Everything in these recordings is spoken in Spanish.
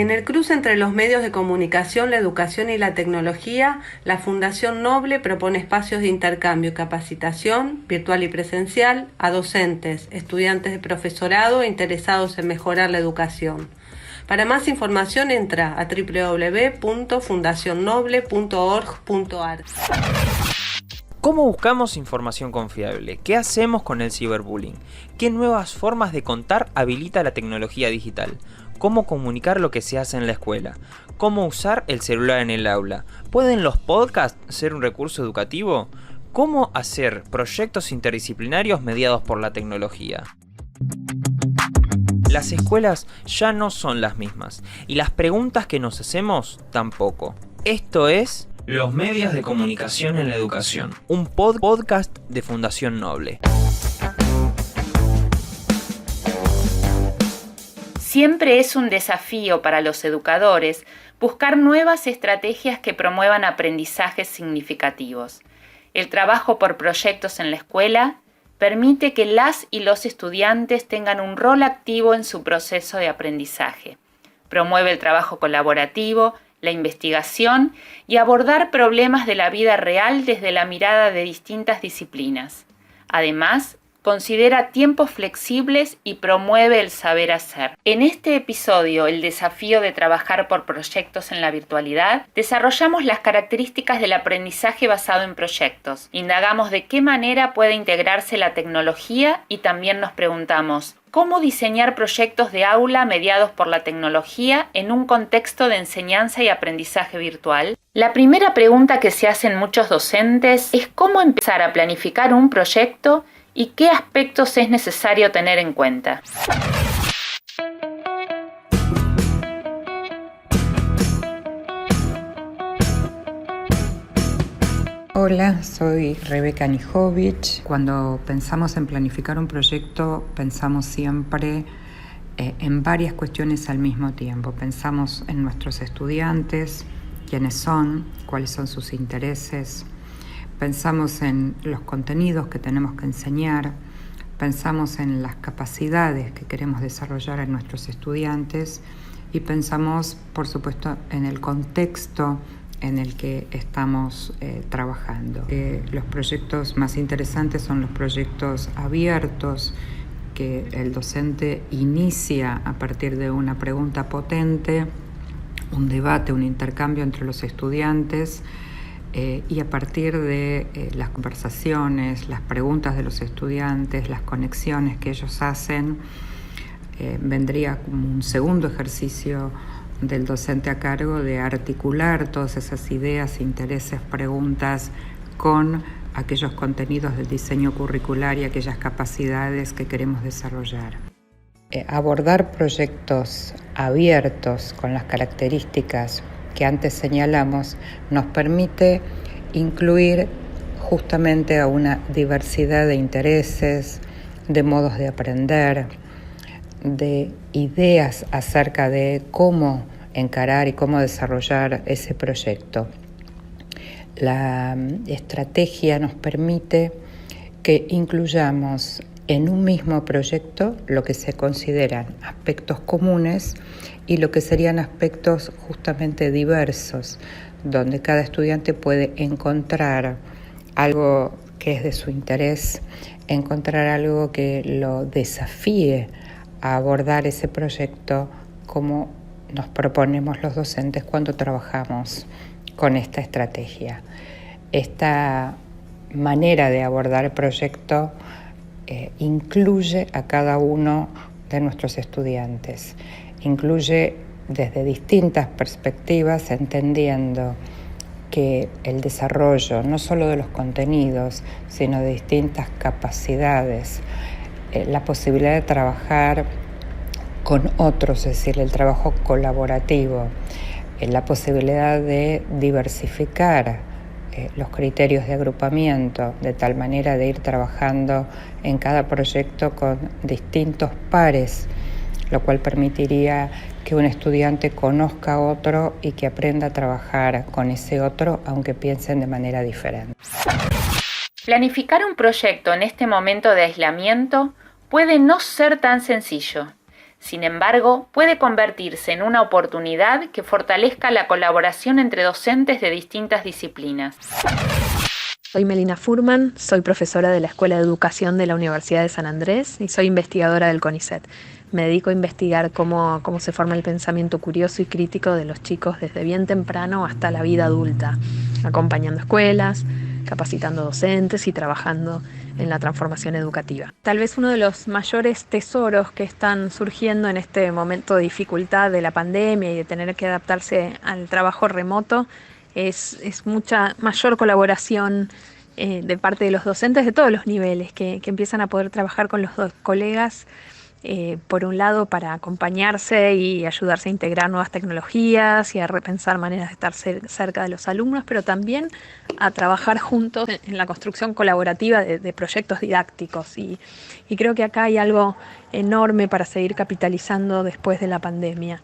En el cruce entre los medios de comunicación, la educación y la tecnología, la Fundación Noble propone espacios de intercambio y capacitación, virtual y presencial, a docentes, estudiantes de profesorado e interesados en mejorar la educación. Para más información entra a www.fundacionnoble.org.ar. ¿Cómo buscamos información confiable? ¿Qué hacemos con el ciberbullying? ¿Qué nuevas formas de contar habilita la tecnología digital? ¿Cómo comunicar lo que se hace en la escuela? ¿Cómo usar el celular en el aula? ¿Pueden los podcasts ser un recurso educativo? ¿Cómo hacer proyectos interdisciplinarios mediados por la tecnología? Las escuelas ya no son las mismas y las preguntas que nos hacemos tampoco. Esto es Los medios de comunicación en la educación, un podcast de Fundación Noble. Siempre es un desafío para los educadores buscar nuevas estrategias que promuevan aprendizajes significativos. El trabajo por proyectos en la escuela permite que las y los estudiantes tengan un rol activo en su proceso de aprendizaje. Promueve el trabajo colaborativo, la investigación y abordar problemas de la vida real desde la mirada de distintas disciplinas. Además, considera tiempos flexibles y promueve el saber hacer. En este episodio, el desafío de trabajar por proyectos en la virtualidad, desarrollamos las características del aprendizaje basado en proyectos. Indagamos de qué manera puede integrarse la tecnología y también nos preguntamos ¿cómo diseñar proyectos de aula mediados por la tecnología en un contexto de enseñanza y aprendizaje virtual? La primera pregunta que se hacen muchos docentes es ¿cómo empezar a planificar un proyecto y qué aspectos es necesario tener en cuenta? Hola, soy Rebeca Nijovic. Cuando pensamos en planificar un proyecto, pensamos siempre en varias cuestiones al mismo tiempo. Pensamos en nuestros estudiantes, quiénes son, cuáles son sus intereses. Pensamos en los contenidos que tenemos que enseñar, pensamos en las capacidades que queremos desarrollar en nuestros estudiantes y pensamos, por supuesto, en el contexto en el que estamos trabajando. Los proyectos más interesantes son los proyectos abiertos que el docente inicia a partir de una pregunta potente, un debate, un intercambio entre los estudiantes. Y a partir de las conversaciones, las preguntas de los estudiantes, las conexiones que ellos hacen, vendría como un segundo ejercicio del docente a cargo de articular todas esas ideas, intereses, preguntas con aquellos contenidos del diseño curricular y aquellas capacidades que queremos desarrollar. Abordar proyectos abiertos con las características que antes señalamos nos permite incluir justamente a una diversidad de intereses, de modos de aprender, de ideas acerca de cómo encarar y cómo desarrollar ese proyecto. La estrategia nos permite que incluyamos en un mismo proyecto lo que se consideran aspectos comunes y lo que serían aspectos justamente diversos, donde cada estudiante puede encontrar algo que es de su interés, encontrar algo que lo desafíe a abordar ese proyecto como nos proponemos los docentes cuando trabajamos con esta estrategia. Esta manera de abordar el proyecto incluye a cada uno de nuestros estudiantes, incluye desde distintas perspectivas, entendiendo que el desarrollo no solo de los contenidos, sino de distintas capacidades, la posibilidad de trabajar con otros, es decir, el trabajo colaborativo, la posibilidad de diversificar los criterios de agrupamiento, de tal manera de ir trabajando en cada proyecto con distintos pares, lo cual permitiría que un estudiante conozca a otro y que aprenda a trabajar con ese otro, aunque piensen de manera diferente. Planificar un proyecto en este momento de aislamiento puede no ser tan sencillo. Sin embargo, puede convertirse en una oportunidad que fortalezca la colaboración entre docentes de distintas disciplinas. Soy Melina Furman, soy profesora de la Escuela de Educación de la Universidad de San Andrés y soy investigadora del CONICET. Me dedico a investigar cómo se forma el pensamiento curioso y crítico de los chicos desde bien temprano hasta la vida adulta, acompañando escuelas, capacitando docentes y trabajando en la transformación educativa. Tal vez uno de los mayores tesoros que están surgiendo en este momento de dificultad de la pandemia y de tener que adaptarse al trabajo remoto es mucha mayor colaboración de parte de los docentes de todos los niveles que empiezan a poder trabajar con los colegas, por un lado para acompañarse y ayudarse a integrar nuevas tecnologías y a repensar maneras de estar cerca de los alumnos, pero también a trabajar juntos en la construcción colaborativa de proyectos didácticos. Y creo que acá hay algo enorme para seguir capitalizando después de la pandemia.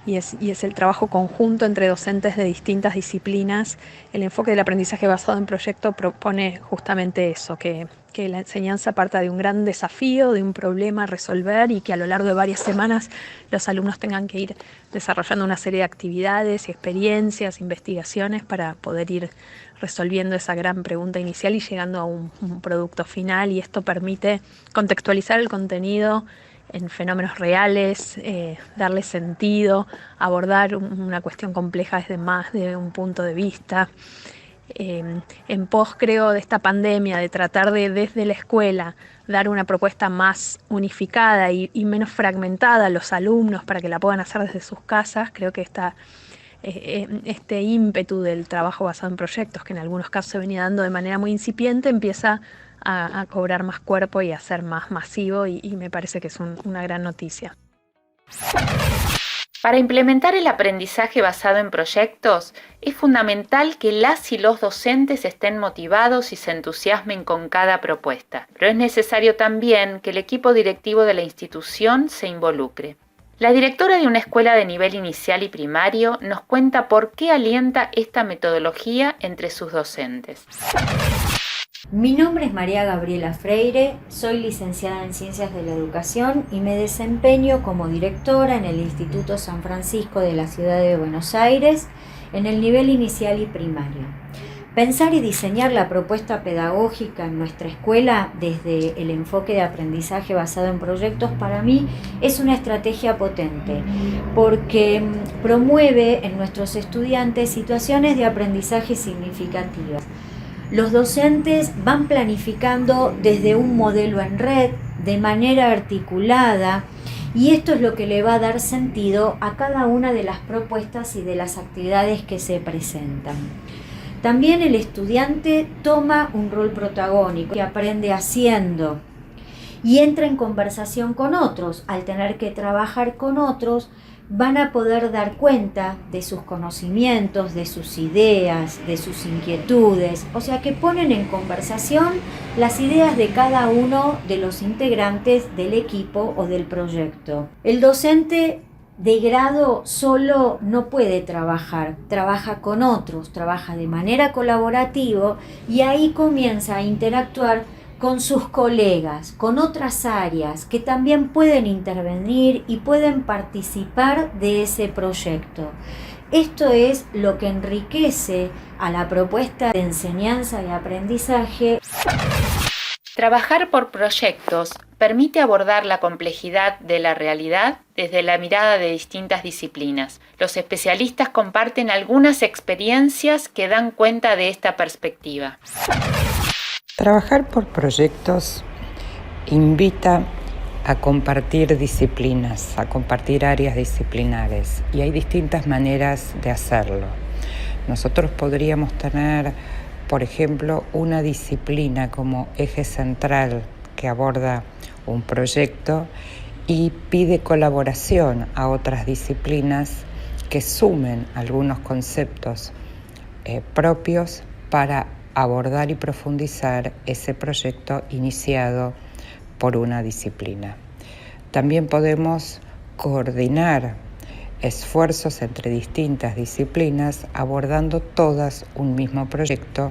Y es el trabajo conjunto entre docentes de distintas disciplinas. El enfoque del aprendizaje basado en proyecto propone justamente eso, que la enseñanza parta de un gran desafío, de un problema a resolver y que a lo largo de varias semanas los alumnos tengan que ir desarrollando una serie de actividades y experiencias, investigaciones para poder ir resolviendo esa gran pregunta inicial y llegando a un producto final. Y esto permite contextualizar el contenido en fenómenos reales, darle sentido, abordar una cuestión compleja desde más de un punto de vista. En pos, creo, de esta pandemia, de tratar de desde la escuela dar una propuesta más unificada y menos fragmentada a los alumnos para que la puedan hacer desde sus casas, creo que este ímpetu del trabajo basado en proyectos, que en algunos casos se venía dando de manera muy incipiente, empieza a cobrar más cuerpo y a ser más masivo y me parece que es una gran noticia. Para implementar el aprendizaje basado en proyectos, es fundamental que las y los docentes estén motivados y se entusiasmen con cada propuesta, pero es necesario también que el equipo directivo de la institución se involucre. La directora de una escuela de nivel inicial y primario nos cuenta por qué alienta esta metodología entre sus docentes. Mi nombre es María Gabriela Freire, soy licenciada en Ciencias de la Educación y me desempeño como directora en el Instituto San Francisco de la Ciudad de Buenos Aires en el nivel inicial y primario. Pensar y diseñar la propuesta pedagógica en nuestra escuela desde el enfoque de aprendizaje basado en proyectos para mí es una estrategia potente porque promueve en nuestros estudiantes situaciones de aprendizaje significativas. Los docentes van planificando desde un modelo en red, de manera articulada, y esto es lo que le va a dar sentido a cada una de las propuestas y de las actividades que se presentan. También el estudiante toma un rol protagónico y aprende haciendo y entra en conversación con otros. Al tener que trabajar con otros, van a poder dar cuenta de sus conocimientos, de sus ideas, de sus inquietudes, o sea que ponen en conversación las ideas de cada uno de los integrantes del equipo o del proyecto. El docente de grado solo no puede trabajar, trabaja con otros, trabaja de manera colaborativa y ahí comienza a interactuar con sus colegas, con otras áreas que también pueden intervenir y pueden participar de ese proyecto. Esto es lo que enriquece a la propuesta de enseñanza y aprendizaje. Trabajar por proyectos permite abordar la complejidad de la realidad desde la mirada de distintas disciplinas. Los especialistas comparten algunas experiencias que dan cuenta de esta perspectiva. Trabajar por proyectos invita a compartir disciplinas, a compartir áreas disciplinares, y hay distintas maneras de hacerlo. Nosotros podríamos tener, por ejemplo, una disciplina como eje central que aborda un proyecto y pide colaboración a otras disciplinas que sumen algunos conceptos propios para abordar y profundizar ese proyecto iniciado por una disciplina. También podemos coordinar esfuerzos entre distintas disciplinas abordando todas un mismo proyecto,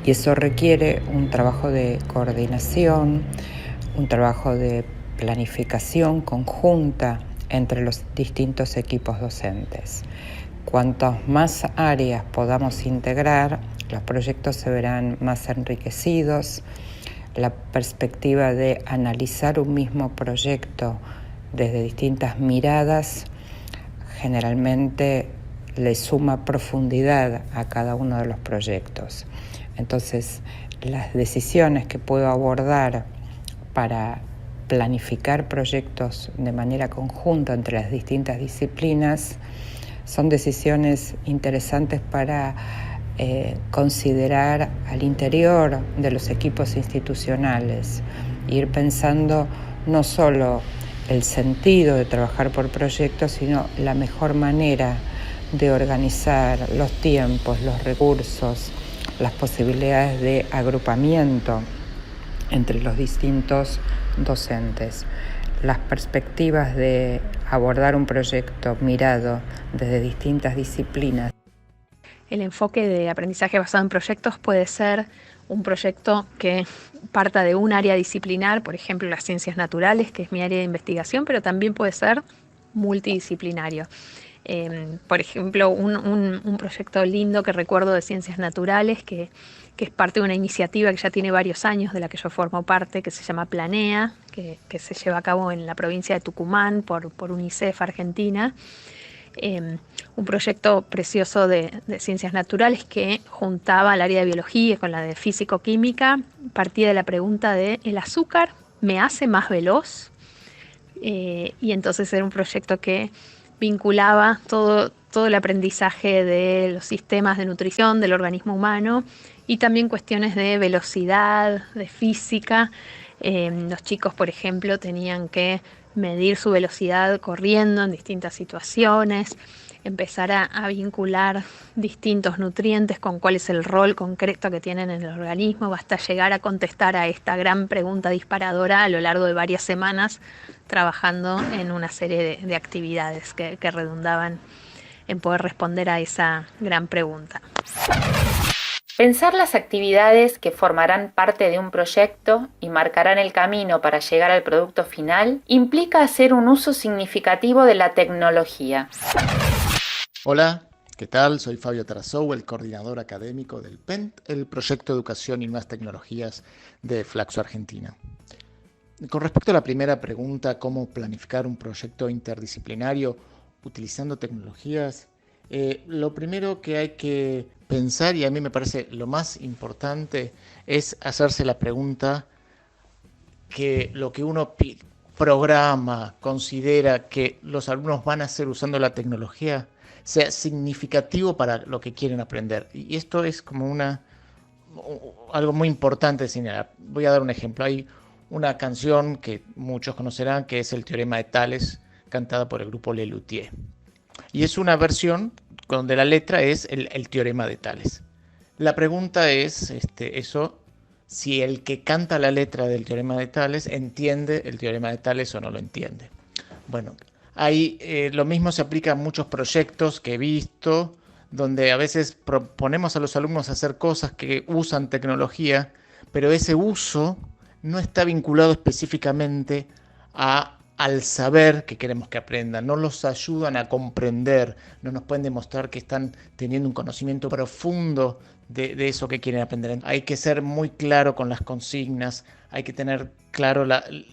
y eso requiere un trabajo de coordinación, un trabajo de planificación conjunta entre los distintos equipos docentes. Cuantas más áreas podamos integrar, los proyectos se verán más enriquecidos. La perspectiva de analizar un mismo proyecto desde distintas miradas generalmente le suma profundidad a cada uno de los proyectos. Entonces, las decisiones que puedo abordar para planificar proyectos de manera conjunta entre las distintas disciplinas son decisiones interesantes para considerar al interior de los equipos institucionales, ir pensando no solo el sentido de trabajar por proyectos, sino la mejor manera de organizar los tiempos, los recursos, las posibilidades de agrupamiento entre los distintos docentes. Las perspectivas de abordar un proyecto mirado desde distintas disciplinas. El enfoque de aprendizaje basado en proyectos puede ser un proyecto que parta de un área disciplinar, por ejemplo, las ciencias naturales, que es mi área de investigación, pero también puede ser multidisciplinario. Por ejemplo, un proyecto lindo que recuerdo de ciencias naturales, que es parte de una iniciativa que ya tiene varios años, de la que yo formo parte, que se llama Planea, que se lleva a cabo en la provincia de Tucumán por UNICEF Argentina. Un proyecto precioso de ciencias naturales que juntaba el área de biología con la de físico-química, partía de la pregunta de ¿el azúcar me hace más veloz? Y entonces era un proyecto que vinculaba todo el aprendizaje de los sistemas de nutrición del organismo humano y también cuestiones de velocidad, de física. Los chicos, por ejemplo, tenían que medir su velocidad corriendo en distintas situaciones, empezar a vincular distintos nutrientes con cuál es el rol concreto que tienen en el organismo, hasta llegar a contestar a esta gran pregunta disparadora a lo largo de varias semanas, trabajando en una serie de actividades que redundaban en poder responder a esa gran pregunta. Pensar las actividades que formarán parte de un proyecto y marcarán el camino para llegar al producto final implica hacer un uso significativo de la tecnología. Hola, ¿qué tal? Soy Fabio Tarazou, el coordinador académico del PENT, el Proyecto Educación y Nuevas Tecnologías de Flaxo Argentina. Con respecto a la primera pregunta, ¿cómo planificar un proyecto interdisciplinario utilizando tecnologías? Lo primero que hay que pensar, y a mí me parece lo más importante, es hacerse la pregunta que lo que uno programa, considera que los alumnos van a hacer usando la tecnología, sea significativo para lo que quieren aprender. Y esto es como algo muy importante de señalar. Voy a dar un ejemplo. Hay una canción que muchos conocerán, que es el Teorema de Tales, cantada por el grupo Lelutier. Y es una versión donde la letra es el Teorema de Tales. La pregunta es si el que canta la letra del Teorema de Tales entiende el Teorema de Tales o no lo entiende. Bueno, lo mismo se aplica a muchos proyectos que he visto, donde a veces proponemos a los alumnos hacer cosas que usan tecnología, pero ese uso no está vinculado específicamente al saber que queremos que aprendan, no los ayudan a comprender, no nos pueden demostrar que están teniendo un conocimiento profundo de eso que quieren aprender. Hay que ser muy claro con las consignas, hay que tener claro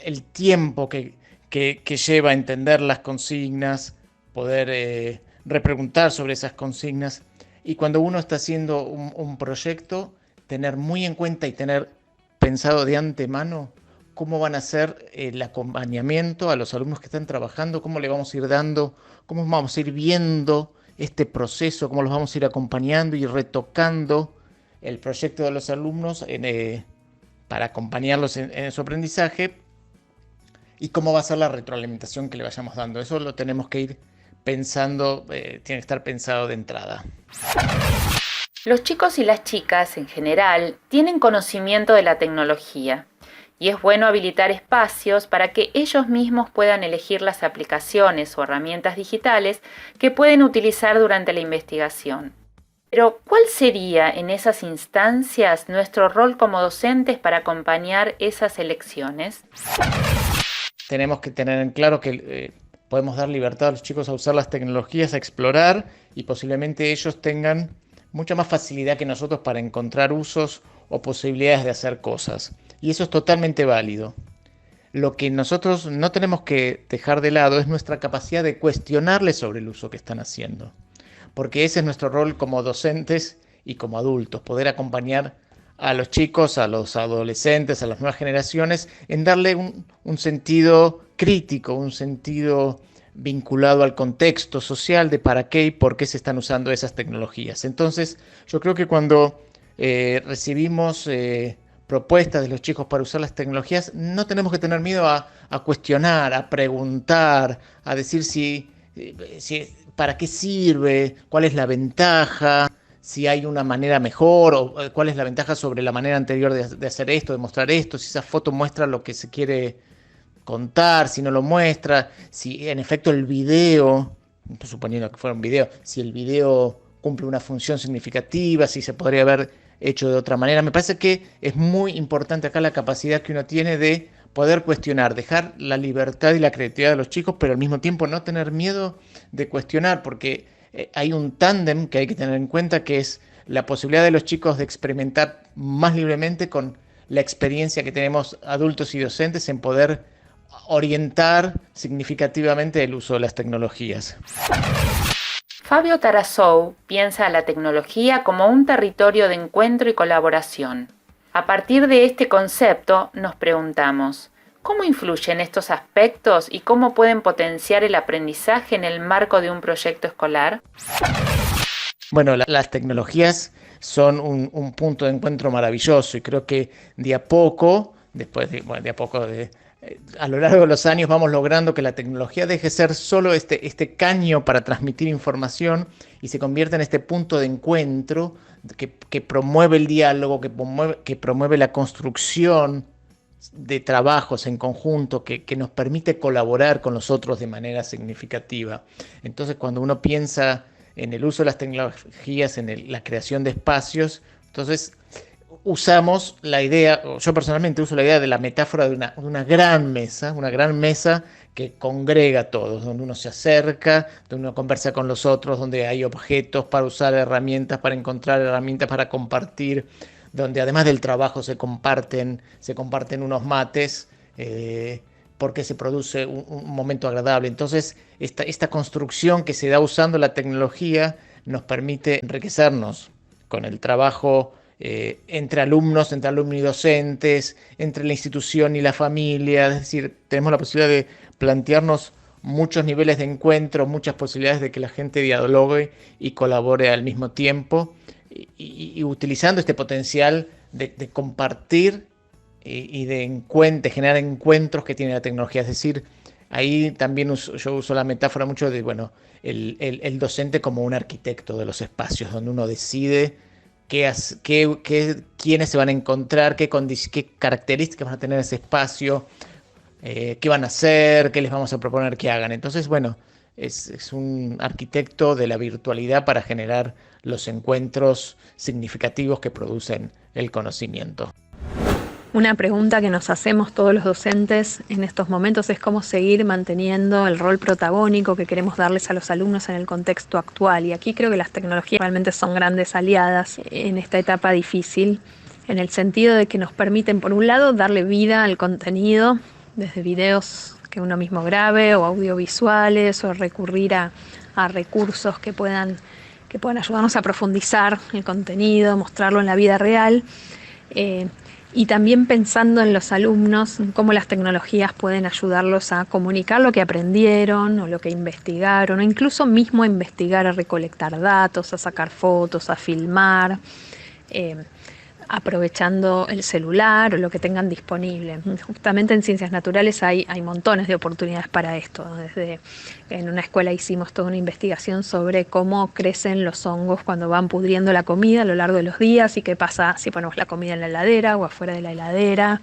el tiempo que lleva a entender las consignas, poder repreguntar sobre esas consignas, y cuando uno está haciendo un proyecto, tener muy en cuenta y tener pensado de antemano cómo van a ser el acompañamiento a los alumnos que están trabajando, cómo le vamos a ir dando, cómo vamos a ir viendo este proceso, cómo los vamos a ir acompañando y retocando el proyecto de los alumnos para acompañarlos en su aprendizaje, y cómo va a ser la retroalimentación que le vayamos dando. Eso lo tenemos que ir pensando, tiene que estar pensado de entrada. Los chicos y las chicas en general tienen conocimiento de la tecnología y es bueno habilitar espacios para que ellos mismos puedan elegir las aplicaciones o herramientas digitales que pueden utilizar durante la investigación. Pero, ¿cuál sería en esas instancias nuestro rol como docentes para acompañar esas elecciones? tenemos que tener en claro que podemos dar libertad a los chicos a usar las tecnologías, a explorar, y posiblemente ellos tengan mucha más facilidad que nosotros para encontrar usos o posibilidades de hacer cosas. Y eso es totalmente válido. Lo que nosotros no tenemos que dejar de lado es nuestra capacidad de cuestionarles sobre el uso que están haciendo. Porque ese es nuestro rol como docentes y como adultos, poder acompañar a los chicos, a los adolescentes, a las nuevas generaciones, en darle un sentido crítico, un sentido vinculado al contexto social de para qué y por qué se están usando esas tecnologías. Entonces, yo creo que cuando recibimos propuestas de los chicos para usar las tecnologías, no tenemos que tener miedo a cuestionar, a preguntar, a decir si para qué sirve, cuál es la ventaja, si hay una manera mejor o cuál es la ventaja sobre la manera anterior de hacer esto, de mostrar esto, si esa foto muestra lo que se quiere contar, si no lo muestra, si en efecto el video, suponiendo que fuera un video, si el video cumple una función significativa, si se podría haber hecho de otra manera. Me parece que es muy importante acá la capacidad que uno tiene de poder cuestionar, dejar la libertad y la creatividad de los chicos, pero al mismo tiempo no tener miedo de cuestionar, porque hay un tándem que hay que tener en cuenta, que es la posibilidad de los chicos de experimentar más libremente con la experiencia que tenemos adultos y docentes en poder orientar significativamente el uso de las tecnologías. Fabio Tarasou piensa a la tecnología como un territorio de encuentro y colaboración. A partir de este concepto nos preguntamos, ¿cómo influyen estos aspectos y cómo pueden potenciar el aprendizaje en el marco de un proyecto escolar? Bueno, las tecnologías son un punto de encuentro maravilloso, y creo que de a poco, a lo largo de los años vamos logrando que la tecnología deje de ser solo este caño para transmitir información y se convierta en este punto de encuentro que promueve el diálogo, que promueve la construcción de trabajos en conjunto, que nos permite colaborar con los otros de manera significativa. Entonces, cuando uno piensa en el uso de las tecnologías, en la creación de espacios, entonces usamos la idea, yo personalmente uso la idea de la metáfora de una gran mesa que congrega a todos, donde uno se acerca, donde uno conversa con los otros, donde hay objetos para usar, herramientas para encontrar, herramientas para compartir, donde además del trabajo se comparten unos mates, porque se produce un momento agradable. Entonces, esta construcción que se da usando la tecnología nos permite enriquecernos con el trabajo entre alumnos y docentes, entre la institución y la familia. Es decir, tenemos la posibilidad de plantearnos muchos niveles de encuentro, muchas posibilidades de que la gente dialogue y colabore al mismo tiempo, y utilizando este potencial de compartir y de generar encuentros que tiene la tecnología. Es decir, ahí también yo uso la metáfora mucho de, el docente como un arquitecto de los espacios, donde uno decide quiénes se van a encontrar, qué características van a tener ese espacio, qué van a hacer, qué les vamos a proponer que hagan. Entonces, es un arquitecto de la virtualidad para generar los encuentros significativos que producen el conocimiento. Una pregunta que nos hacemos todos los docentes en estos momentos es cómo seguir manteniendo el rol protagónico que queremos darles a los alumnos en el contexto actual. Y aquí creo que las tecnologías realmente son grandes aliadas en esta etapa difícil, en el sentido de que nos permiten, por un lado, darle vida al contenido, desde videos que uno mismo grabe o audiovisuales, o recurrir a recursos que puedan ayudarnos a profundizar el contenido, mostrarlo en la vida real. Y también pensando en los alumnos, en cómo las tecnologías pueden ayudarlos a comunicar lo que aprendieron o lo que investigaron, o incluso mismo a investigar, a recolectar datos, a sacar fotos, a filmar, aprovechando el celular o lo que tengan disponible. Justamente en Ciencias Naturales hay montones de oportunidades para esto. Desde en una escuela hicimos toda una investigación sobre cómo crecen los hongos cuando van pudriendo la comida a lo largo de los días y qué pasa si ponemos la comida en la heladera o afuera de la heladera.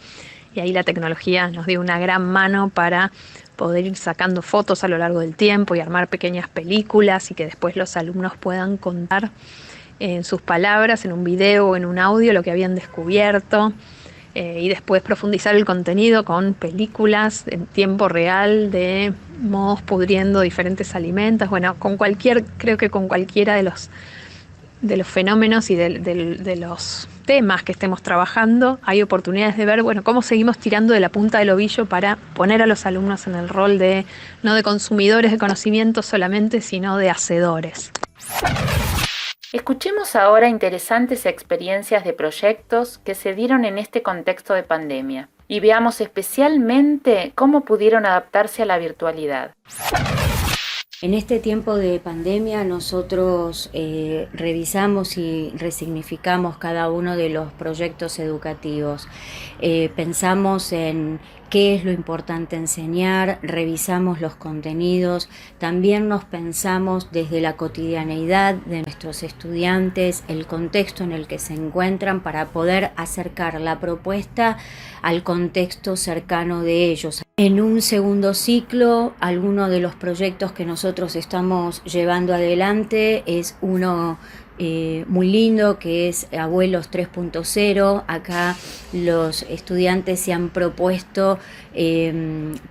Y ahí la tecnología nos dio una gran mano para poder ir sacando fotos a lo largo del tiempo y armar pequeñas películas y que después los alumnos puedan contar en sus palabras, en un video o en un audio, lo que habían descubierto. y después profundizar el contenido con películas en tiempo real de modos pudriendo diferentes alimentos. Bueno, creo que con cualquiera de los fenómenos y de los temas que estemos trabajando, hay oportunidades de ver, bueno, cómo seguimos tirando de la punta del ovillo para poner a los alumnos en el rol no de consumidores de conocimiento solamente, sino de hacedores. Escuchemos ahora interesantes experiencias de proyectos que se dieron en este contexto de pandemia y veamos especialmente cómo pudieron adaptarse a la virtualidad. En este tiempo de pandemia nosotros revisamos y resignificamos cada uno de los proyectos educativos. Pensamos en qué es lo importante enseñar, revisamos los contenidos, también nos pensamos desde la cotidianeidad de nuestros estudiantes, el contexto en el que se encuentran para poder acercar la propuesta al contexto cercano de ellos. En un segundo ciclo, alguno de los proyectos que nosotros estamos llevando adelante es uno muy lindo, que es Abuelos 3.0. Acá los estudiantes se han propuesto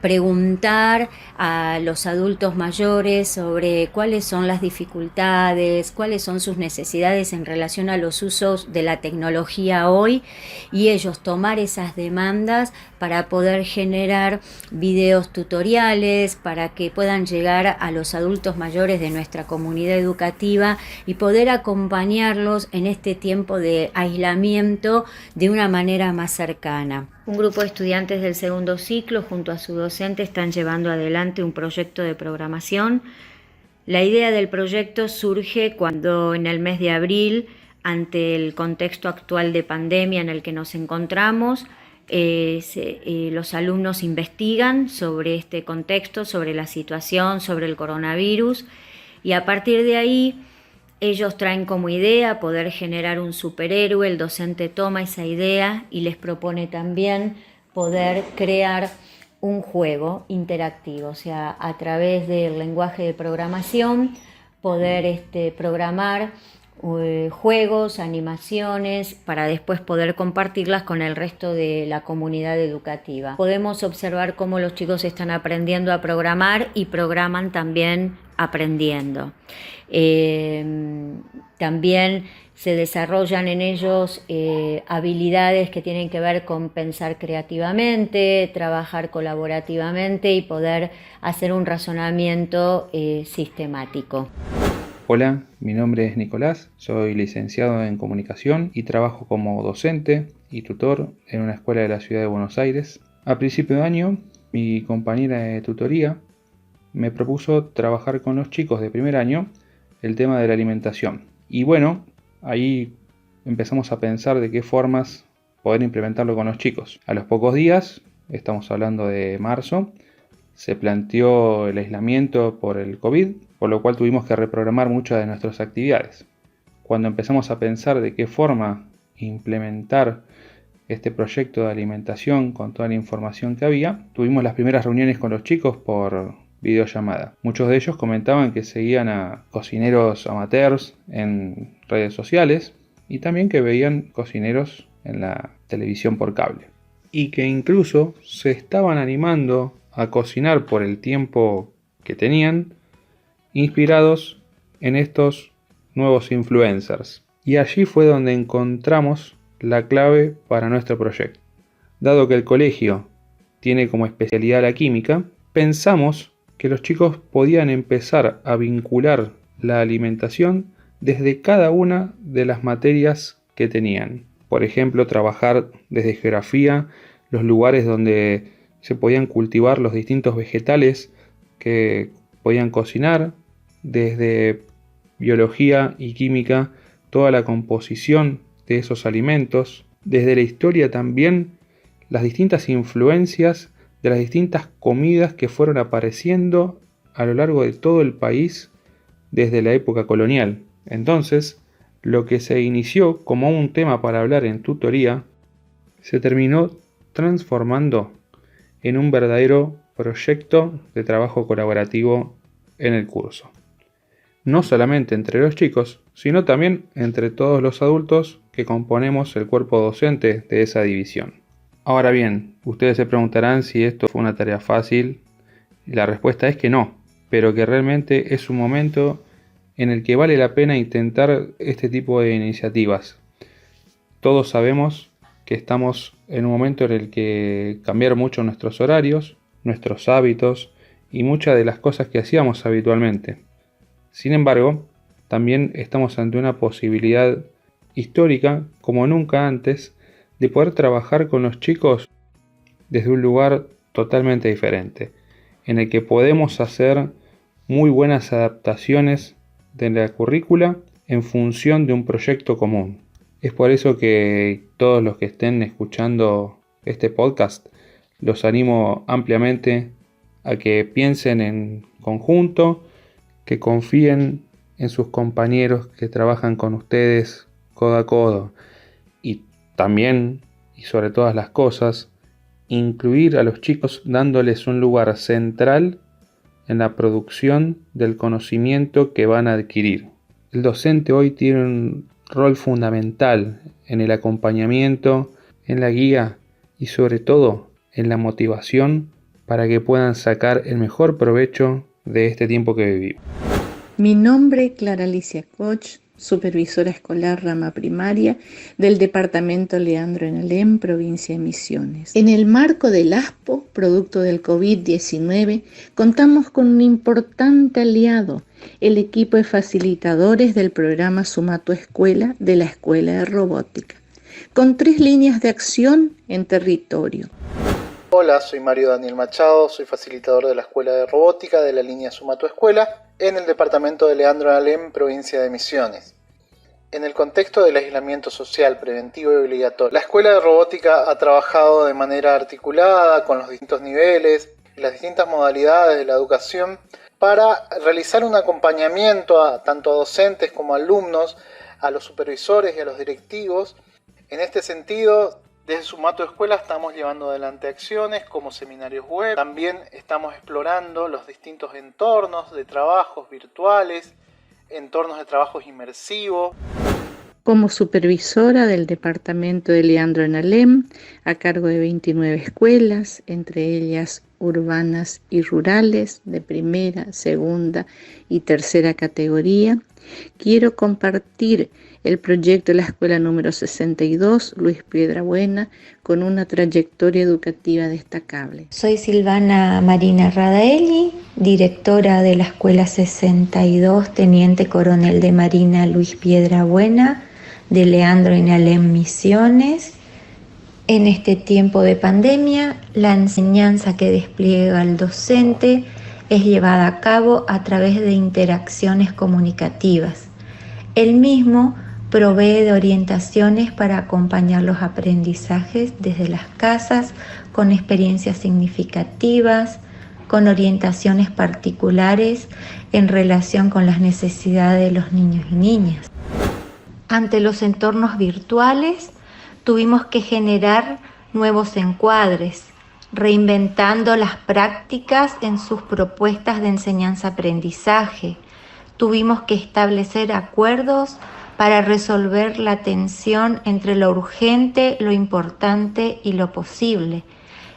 preguntar a los adultos mayores sobre cuáles son las dificultades, cuáles son sus necesidades en relación a los usos de la tecnología hoy, y ellos tomar esas demandas para poder generar videos tutoriales para que puedan llegar a los adultos mayores de nuestra comunidad educativa y poder acompañarlos en este tiempo de aislamiento de una manera más cercana. Un grupo de estudiantes del segundo ciclo junto a su docente están llevando adelante un proyecto de programación. La idea del proyecto surge cuando en el mes de abril, ante el contexto actual de pandemia en el que nos encontramos, los alumnos investigan sobre este contexto, sobre la situación, sobre el coronavirus, y a partir de ahí ellos traen como idea poder generar un superhéroe. El docente toma esa idea y les propone también poder crear un juego interactivo, o sea, a través del lenguaje de programación, poder programar juegos, animaciones, para después poder compartirlas con el resto de la comunidad educativa. Podemos observar cómo los chicos están aprendiendo a programar y programan también aprendiendo. También se desarrollan en ellos habilidades que tienen que ver con pensar creativamente, trabajar colaborativamente y poder hacer un razonamiento sistemático. Hola, mi nombre es Nicolás, soy licenciado en comunicación y trabajo como docente y tutor en una escuela de la ciudad de Buenos Aires. A principio de año, mi compañera de tutoría me propuso trabajar con los chicos de primer año el tema de la alimentación. Y bueno, ahí empezamos a pensar de qué formas poder implementarlo con los chicos. A los pocos días, estamos hablando de marzo, se planteó el aislamiento por el COVID, por lo cual tuvimos que reprogramar muchas de nuestras actividades. Cuando empezamos a pensar de qué forma implementar este proyecto de alimentación con toda la información que había, tuvimos las primeras reuniones con los chicos por videollamada. Muchos de ellos comentaban que seguían a cocineros amateurs en redes sociales y también que veían cocineros en la televisión por cable. Y que incluso se estaban animando a cocinar por el tiempo que tenían, inspirados en estos nuevos influencers. Y allí fue donde encontramos la clave para nuestro proyecto. Dado que el colegio tiene como especialidad la química, pensamos que los chicos podían empezar a vincular la alimentación desde cada una de las materias que tenían. Por ejemplo, trabajar desde geografía, los lugares donde se podían cultivar los distintos vegetales que podían cocinar, desde biología y química, toda la composición de esos alimentos, desde la historia también, las distintas influencias de las distintas comidas que fueron apareciendo a lo largo de todo el país desde la época colonial. Entonces, lo que se inició como un tema para hablar en tutoría, se terminó transformando en un verdadero proyecto de trabajo colaborativo en el curso. No solamente entre los chicos, sino también entre todos los adultos que componemos el cuerpo docente de esa división. Ahora bien, ustedes se preguntarán si esto fue una tarea fácil. La respuesta es que no, pero que realmente es un momento en el que vale la pena intentar este tipo de iniciativas. Todos sabemos que estamos en un momento en el que cambiaron mucho nuestros horarios, nuestros hábitos y muchas de las cosas que hacíamos habitualmente. Sin embargo, también estamos ante una posibilidad histórica, como nunca antes, de poder trabajar con los chicos desde un lugar totalmente diferente, en el que podemos hacer muy buenas adaptaciones de la currícula en función de un proyecto común. Es por eso que todos los que estén escuchando este podcast, los animo ampliamente a que piensen en conjunto, que confíen en sus compañeros que trabajan con ustedes codo a codo y también, y sobre todas las cosas, incluir a los chicos dándoles un lugar central en la producción del conocimiento que van a adquirir. El docente hoy tiene un rol fundamental en el acompañamiento, en la guía y sobre todo en la motivación para que puedan sacar el mejor provecho de este tiempo que vivimos. Mi nombre es Clara Alicia Koch, supervisora escolar rama primaria del departamento Leandro en Alem, provincia de Misiones. En el marco del ASPO, producto del COVID-19, contamos con un importante aliado, el equipo de facilitadores del programa Suma tu Escuela de la Escuela de Robótica, con 3 líneas de acción en territorio. Hola, soy Mario Daniel Machado, soy facilitador de la Escuela de Robótica de la línea Suma tu Escuela en el departamento de Leandro en Alem, provincia de Misiones. En el contexto del aislamiento social preventivo y obligatorio, la Escuela de Robótica ha trabajado de manera articulada con los distintos niveles y las distintas modalidades de la educación para realizar un acompañamiento tanto a docentes como a alumnos, a los supervisores y a los directivos. En este sentido, desde Suma tu Escuela estamos llevando adelante acciones como seminarios web. También estamos explorando los distintos entornos de trabajos virtuales, entornos de trabajos inmersivos. Como supervisora del departamento de Leandro en Alem, a cargo de 29 escuelas, entre ellas urbanas y rurales, de primera, segunda y tercera categoría, quiero compartir el proyecto de la escuela número 62, Luis Piedrabuena, con una trayectoria educativa destacable. Soy Silvana Marina Radaelli, directora de la escuela 62, teniente coronel de Marina Luis Piedrabuena, de Leandro en Alem Misiones. En este tiempo de pandemia, la enseñanza que despliega el docente es llevada a cabo a través de interacciones comunicativas. El mismo provee de orientaciones para acompañar los aprendizajes desde las casas, con experiencias significativas, con orientaciones particulares en relación con las necesidades de los niños y niñas. Ante los entornos virtuales, tuvimos que generar nuevos encuadres, reinventando las prácticas en sus propuestas de enseñanza-aprendizaje. Tuvimos que establecer acuerdos para resolver la tensión entre lo urgente, lo importante y lo posible.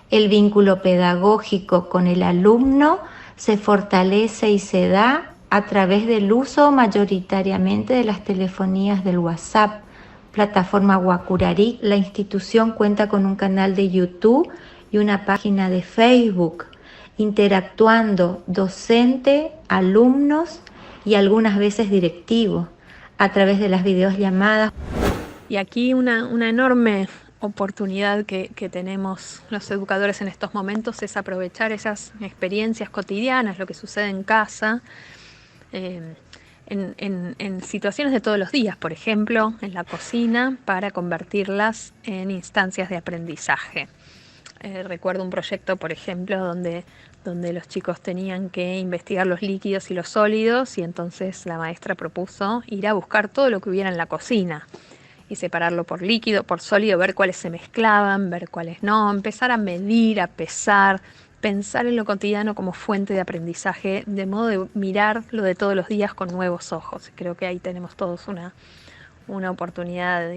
El vínculo pedagógico con el alumno se fortalece y se da a través del uso mayoritariamente de las telefonías del WhatsApp, plataforma Wacurarí. La institución cuenta con un canal de YouTube y una página de Facebook, interactuando docente, alumnos y algunas veces directivos a través de las videollamadas. Y aquí una enorme oportunidad que tenemos los educadores en estos momentos es aprovechar esas experiencias cotidianas, lo que sucede en casa, en situaciones de todos los días, por ejemplo, en la cocina, para convertirlas en instancias de aprendizaje. Recuerdo un proyecto, por ejemplo, donde los chicos tenían que investigar los líquidos y los sólidos, y entonces la maestra propuso ir a buscar todo lo que hubiera en la cocina y separarlo por líquido, por sólido, ver cuáles se mezclaban, ver cuáles no, empezar a medir, a pesar, pensar en lo cotidiano como fuente de aprendizaje, de modo de mirar lo de todos los días con nuevos ojos. Creo que ahí tenemos todos una oportunidad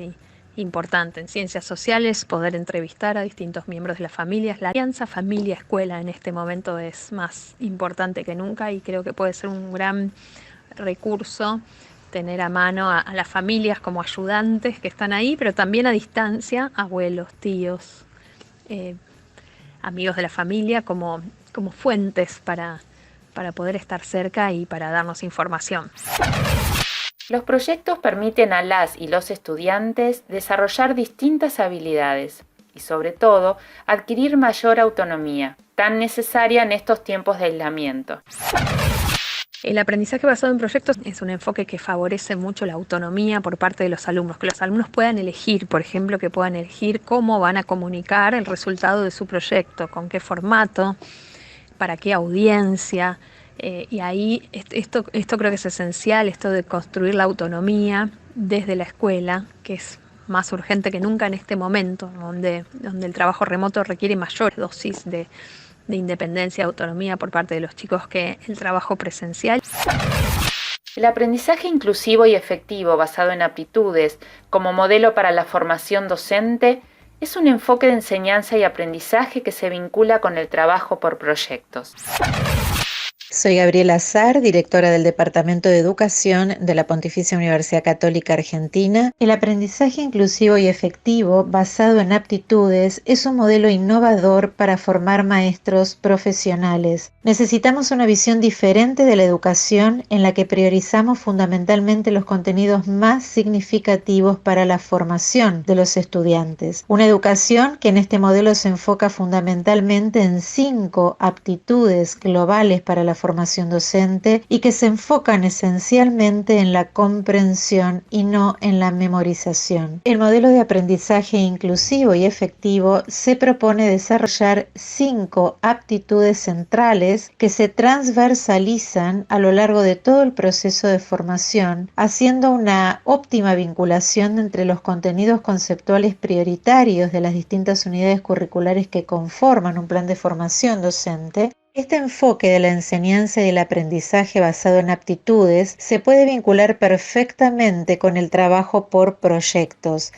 y importante. En ciencias sociales, poder entrevistar a distintos miembros de las familias. La alianza familia-escuela en este momento es más importante que nunca y creo que puede ser un gran recurso tener a mano a las familias como ayudantes que están ahí, pero también a distancia, abuelos, tíos, amigos de la familia como fuentes para poder estar cerca y para darnos información. Los proyectos permiten a las y los estudiantes desarrollar distintas habilidades y, sobre todo, adquirir mayor autonomía, tan necesaria en estos tiempos de aislamiento. El aprendizaje basado en proyectos es un enfoque que favorece mucho la autonomía por parte de los alumnos, que los alumnos puedan elegir, por ejemplo, que puedan elegir cómo van a comunicar el resultado de su proyecto, con qué formato, para qué audiencia. Y ahí esto creo que es esencial, esto de construir la autonomía desde la escuela, que es más urgente que nunca en este momento, donde el trabajo remoto requiere mayor dosis de independencia y autonomía por parte de los chicos que el trabajo presencial. El aprendizaje inclusivo y efectivo basado en aptitudes como modelo para la formación docente es un enfoque de enseñanza y aprendizaje que se vincula con el trabajo por proyectos. Soy Gabriela Azar, directora del Departamento de Educación de la Pontificia Universidad Católica Argentina. El aprendizaje inclusivo y efectivo basado en aptitudes es un modelo innovador para formar maestros profesionales. Necesitamos una visión diferente de la educación en la que priorizamos fundamentalmente los contenidos más significativos para la formación de los estudiantes. Una educación que en este modelo se enfoca fundamentalmente en 5 aptitudes globales para la formación docente y que se enfocan esencialmente en la comprensión y no en la memorización. El modelo de aprendizaje inclusivo y efectivo se propone desarrollar 5 aptitudes centrales que se transversalizan a lo largo de todo el proceso de formación, haciendo una óptima vinculación entre los contenidos conceptuales prioritarios de las distintas unidades curriculares que conforman un plan de formación docente. Este enfoque de la enseñanza y del aprendizaje basado en aptitudes se puede vincular perfectamente con el trabajo por proyectos,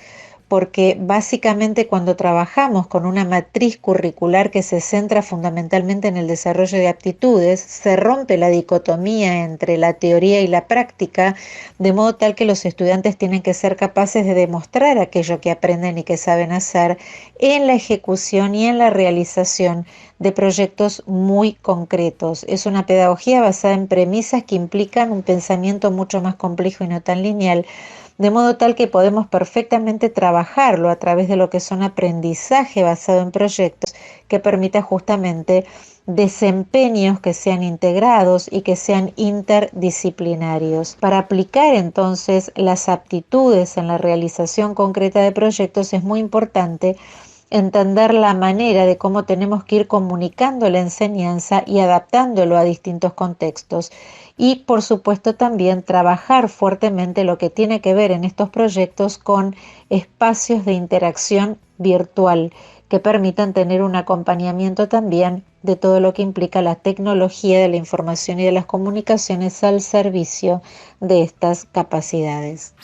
porque básicamente cuando trabajamos con una matriz curricular que se centra fundamentalmente en el desarrollo de aptitudes, se rompe la dicotomía entre la teoría y la práctica, de modo tal que los estudiantes tienen que ser capaces de demostrar aquello que aprenden y que saben hacer en la ejecución y en la realización de proyectos muy concretos. Es una pedagogía basada en premisas que implican un pensamiento mucho más complejo y no tan lineal, de modo tal que podemos perfectamente trabajarlo a través de lo que son aprendizaje basado en proyectos que permita justamente desempeños que sean integrados y que sean interdisciplinarios. Para aplicar entonces las aptitudes en la realización concreta de proyectos es muy importante entender la manera de cómo tenemos que ir comunicando la enseñanza y adaptándolo a distintos contextos. Y por supuesto también trabajar fuertemente lo que tiene que ver en estos proyectos con espacios de interacción virtual que permitan tener un acompañamiento también de todo lo que implica la tecnología de la información y de las comunicaciones al servicio de estas capacidades.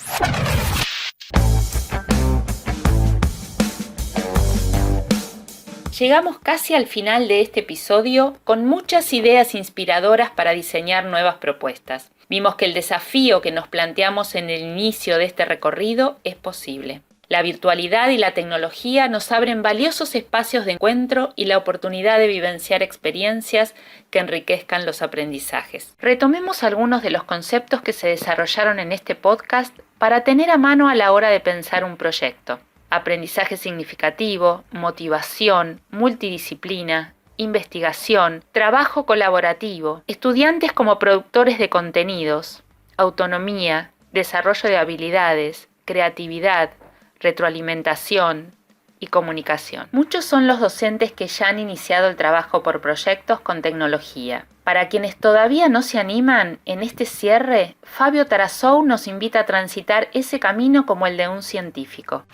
Llegamos casi al final de este episodio con muchas ideas inspiradoras para diseñar nuevas propuestas. Vimos que el desafío que nos planteamos en el inicio de este recorrido es posible. La virtualidad y la tecnología nos abren valiosos espacios de encuentro y la oportunidad de vivenciar experiencias que enriquezcan los aprendizajes. Retomemos algunos de los conceptos que se desarrollaron en este podcast para tener a mano a la hora de pensar un proyecto. Aprendizaje significativo, motivación, multidisciplina, investigación, trabajo colaborativo, estudiantes como productores de contenidos, autonomía, desarrollo de habilidades, creatividad, retroalimentación y comunicación. Muchos son los docentes que ya han iniciado el trabajo por proyectos con tecnología. Para quienes todavía no se animan, en este cierre, Fabio Tarazou nos invita a transitar ese camino como el de un científico.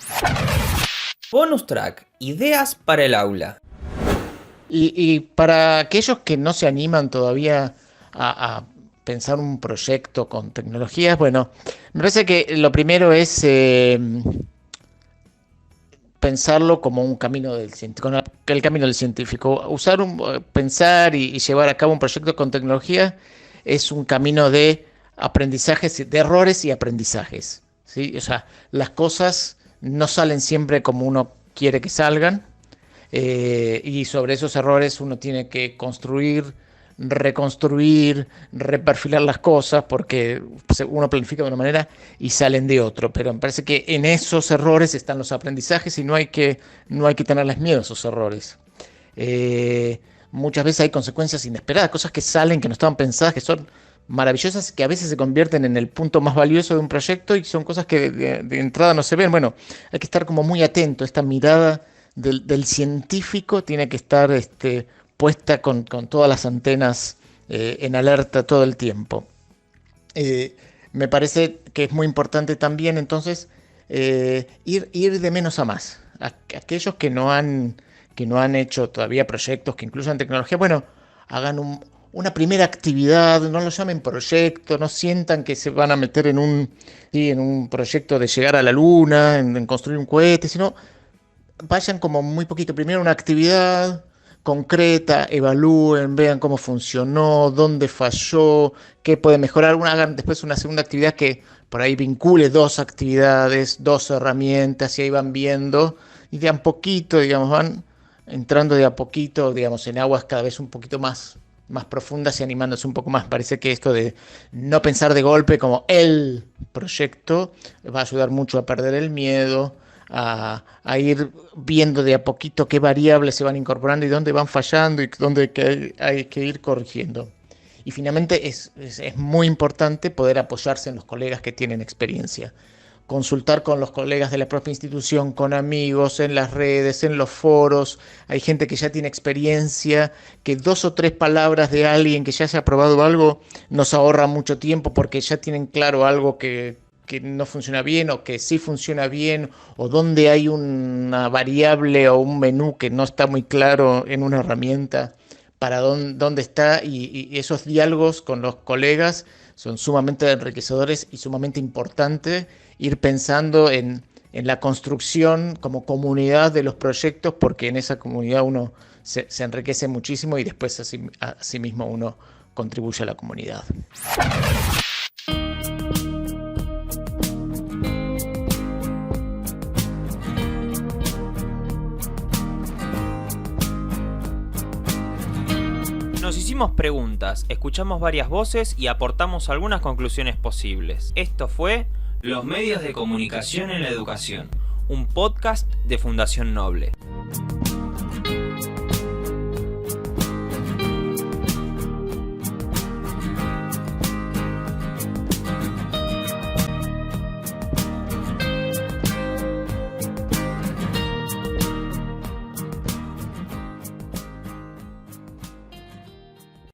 Bonus track, ideas para el aula. Y para aquellos que no se animan todavía a pensar un proyecto con tecnologías, bueno, me parece que lo primero es pensarlo como un camino del científico. Pensar y llevar a cabo un proyecto con tecnología es un camino de aprendizajes, de errores y aprendizajes, ¿sí? O sea, las cosas no salen siempre como uno quiere que salgan, y sobre esos errores uno tiene que construir, reconstruir, reperfilar las cosas, porque uno planifica de una manera y salen de otro. Pero me parece que en esos errores están los aprendizajes y no hay que tenerles miedo a esos errores. Muchas veces hay consecuencias inesperadas, cosas que salen, que no estaban pensadas, que son maravillosas, que a veces se convierten en el punto más valioso de un proyecto y son cosas que de entrada no se ven. Bueno, hay que estar como muy atento. Esta mirada del científico tiene que estar puesta con todas las antenas en alerta todo el tiempo. Me parece que es muy importante también entonces ir de menos a más. Aquellos que no han hecho todavía proyectos que incluyan tecnología, bueno, hagan una primera actividad, no lo llamen proyecto, no sientan que se van a meter en un proyecto de llegar a la luna, en construir un cohete, sino vayan como muy poquito. Primero una actividad concreta, evalúen, vean cómo funcionó, dónde falló, qué puede mejorar. Hagan después una segunda actividad que por ahí vincule 2 actividades, 2 herramientas, y ahí van viendo, y de a poquito, digamos, van entrando de a poquito, digamos, en aguas cada vez un poquito más profundas y animándose un poco más. Parece que esto de no pensar de golpe como el proyecto va a ayudar mucho a perder el miedo, a ir viendo de a poquito qué variables se van incorporando y dónde van fallando y dónde hay que ir corrigiendo. Y finalmente es muy importante poder apoyarse en los colegas que tienen experiencia. Consultar con los colegas de la propia institución, con amigos, en las redes, en los foros. Hay gente que ya tiene experiencia, que 2 o 3 palabras de alguien que ya haya probado algo nos ahorra mucho tiempo, porque ya tienen claro algo que no funciona bien o que sí funciona bien, o donde hay una variable o un menú que no está muy claro en una herramienta, para dónde está, y esos diálogos con los colegas son sumamente enriquecedores y sumamente importantes. Ir pensando en la construcción como comunidad de los proyectos, porque en esa comunidad uno se enriquece muchísimo y después así mismo uno contribuye a la comunidad. Nos hicimos preguntas, escuchamos varias voces y aportamos algunas conclusiones posibles. Esto fue Los medios de comunicación en la educación, un podcast de Fundación Noble.